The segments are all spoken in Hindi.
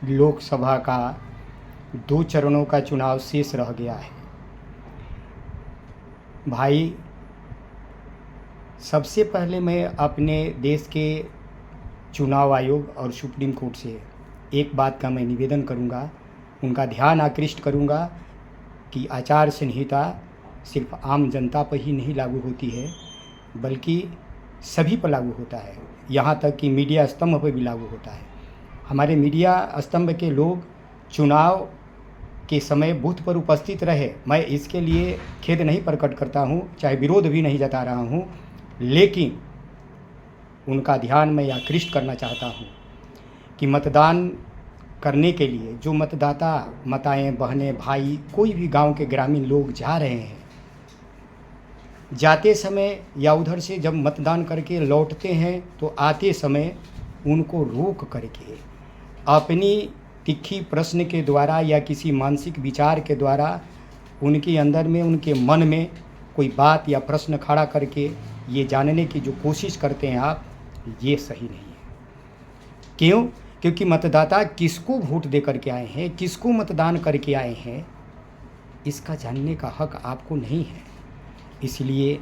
लोकसभा का 2 चरणों का चुनाव शेष रह गया है। भाई, सबसे पहले मैं अपने देश के चुनाव आयोग और सुप्रीम कोर्ट से एक बात का मैं निवेदन करूंगा, उनका ध्यान आकृष्ट करूंगा कि आचार संहिता सिर्फ आम जनता पर ही नहीं लागू होती है, बल्कि सभी पर लागू होता है। यहाँ तक कि मीडिया स्तंभ पर भी लागू होता है। हमारे मीडिया स्तंभ के लोग चुनाव के समय बूथ पर उपस्थित रहे, मैं इसके लिए खेद नहीं प्रकट करता हूँ, चाहे विरोध भी नहीं जता रहा हूँ, लेकिन उनका ध्यान मैं आकृष्ट करना चाहता हूँ कि मतदान करने के लिए जो मतदाता, माताएं, बहनें, भाई, कोई भी गांव के ग्रामीण लोग जा रहे हैं, जाते समय या उधर से जब मतदान करके लौटते हैं तो आते समय उनको रोक करके अपनी तिखी प्रश्न के द्वारा या किसी मानसिक विचार के द्वारा उनके अंदर में, उनके मन में कोई बात या प्रश्न खड़ा करके ये जानने की जो कोशिश करते हैं आप, ये सही नहीं है। क्यों? क्योंकि मतदाता किसको वोट दे करके आए हैं, किसको मतदान करके आए हैं, इसका जानने का हक आपको नहीं है। इसलिए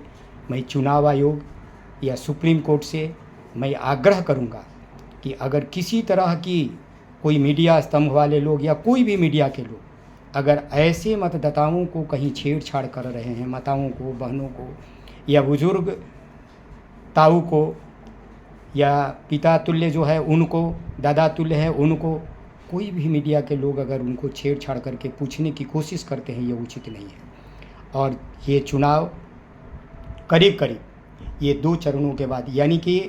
मैं चुनाव आयोग या सुप्रीम कोर्ट से मैं आग्रह करूंगा कि अगर किसी तरह की कोई मीडिया स्तंभ वाले लोग या कोई भी मीडिया के लोग अगर ऐसे मतदाताओं को कहीं छेड़छाड़ कर रहे हैं, माताओं को, बहनों को या बुजुर्ग ताऊ को या पिता तुल्य जो है उनको, दादा तुल्य है उनको, कोई भी मीडिया के लोग अगर उनको छेड़छाड़ करके पूछने की कोशिश करते हैं, ये उचित नहीं है। और ये चुनाव करीब करीब ये 2 चरणों के बाद, यानी कि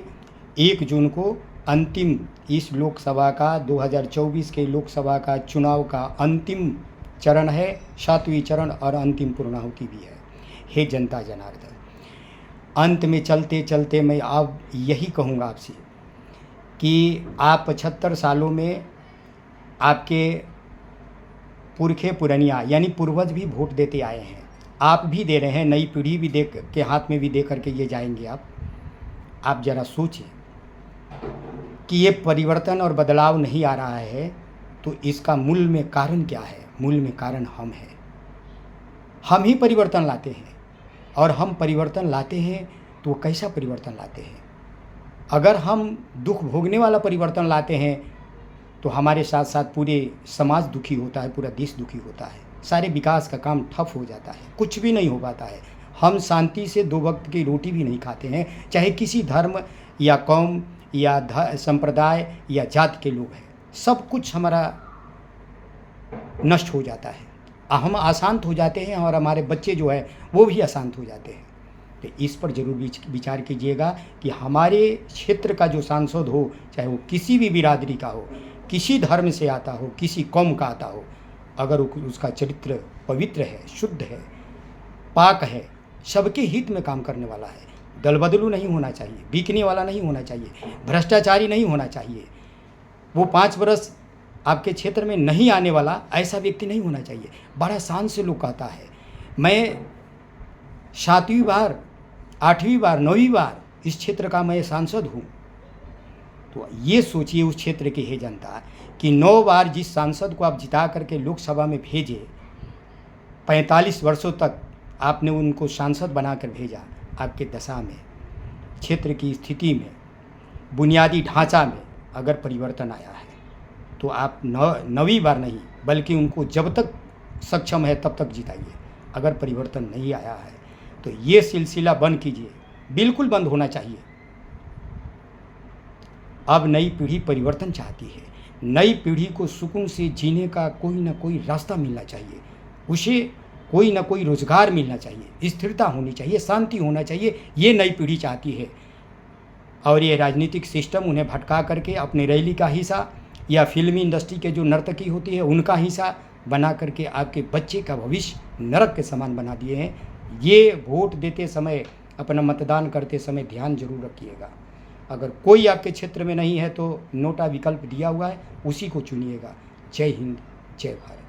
1 जून को अंतिम इस लोकसभा का 2024 के लोकसभा का चुनाव का अंतिम चरण है, 7वीं चरण और अंतिम पूर्णाहुति भी है। हे जनता जनार्दन, अंत में चलते चलते मैं अब यही कहूँगा आपसे कि आप 75 सालों में आपके पुरखे पुरनिया यानी पूर्वज भी वोट देते आए हैं, आप भी दे रहे हैं, नई पीढ़ी भी दे के हाथ में भी दे करके ये जाएंगे। आप ज़रा सोचें कि ये परिवर्तन और बदलाव नहीं आ रहा है तो इसका मूल में कारण क्या है? मूल में कारण हम हैं। हम ही परिवर्तन लाते हैं, और हम परिवर्तन लाते हैं तो कैसा परिवर्तन लाते हैं? अगर हम दुख भोगने वाला परिवर्तन लाते हैं तो हमारे साथ साथ पूरे समाज दुखी होता है, पूरा देश दुखी होता है, सारे विकास का काम ठप हो जाता है, कुछ भी नहीं हो पाता है। हम शांति से 2 वक्त की रोटी भी नहीं खाते हैं, चाहे किसी धर्म या कौम या संप्रदाय या जाति के लोग हैं, सब कुछ हमारा नष्ट हो जाता है, हम अशांत हो जाते हैं और हमारे बच्चे जो है वो भी अशांत हो जाते हैं। तो इस पर जरूर विचार कीजिएगा कि हमारे क्षेत्र का जो सांसद हो, चाहे वो किसी भी बिरादरी का हो, किसी धर्म से आता हो, किसी कौम का आता हो, अगर उसका चरित्र पवित्र है, शुद्ध है, पाक है, सबके हित में काम करने वाला है, दल बदलू नहीं होना चाहिए, बिकने वाला नहीं होना चाहिए, भ्रष्टाचारी नहीं होना चाहिए, वो 5 वर्ष आपके क्षेत्र में नहीं आने वाला ऐसा व्यक्ति नहीं होना चाहिए। बड़ा शान से लोग कहता है मैं 7वीं बार, 8वीं बार, 9वीं बार इस क्षेत्र का मैं सांसद हूँ। तो ये सोचिए उस क्षेत्र की है जनता कि 9 बार जिस सांसद को आप जिता करके लोकसभा में भेजे, 45 वर्षों तक आपने उनको सांसद बनाकर भेजा, आपके दशा में, क्षेत्र की स्थिति में, बुनियादी ढांचा में अगर परिवर्तन आया है तो आप 9वीं बार नहीं बल्कि उनको जब तक सक्षम है तब तक जिताइए। अगर परिवर्तन नहीं आया है तो ये सिलसिला बंद कीजिए, बिल्कुल बंद होना चाहिए। अब नई पीढ़ी परिवर्तन चाहती है, नई पीढ़ी को सुकून से जीने का कोई ना कोई रास्ता मिलना चाहिए, उसे कोई ना कोई रोजगार मिलना चाहिए, स्थिरता होनी चाहिए, शांति होना चाहिए, ये नई पीढ़ी चाहती है। और ये राजनीतिक सिस्टम उन्हें भटका करके अपने रैली का हिस्सा या फिल्मी इंडस्ट्री के जो नर्तकी होती है उनका हिस्सा बना करके आपके बच्चे का भविष्य नरक के समान बना दिए हैं। ये वोट देते समय, अपना मतदान करते समय ध्यान जरूर रखिएगा। अगर कोई आपके क्षेत्र में नहीं है तो नोटा विकल्प दिया हुआ है, उसी को चुनिएगा। जय हिंद, जय भारत।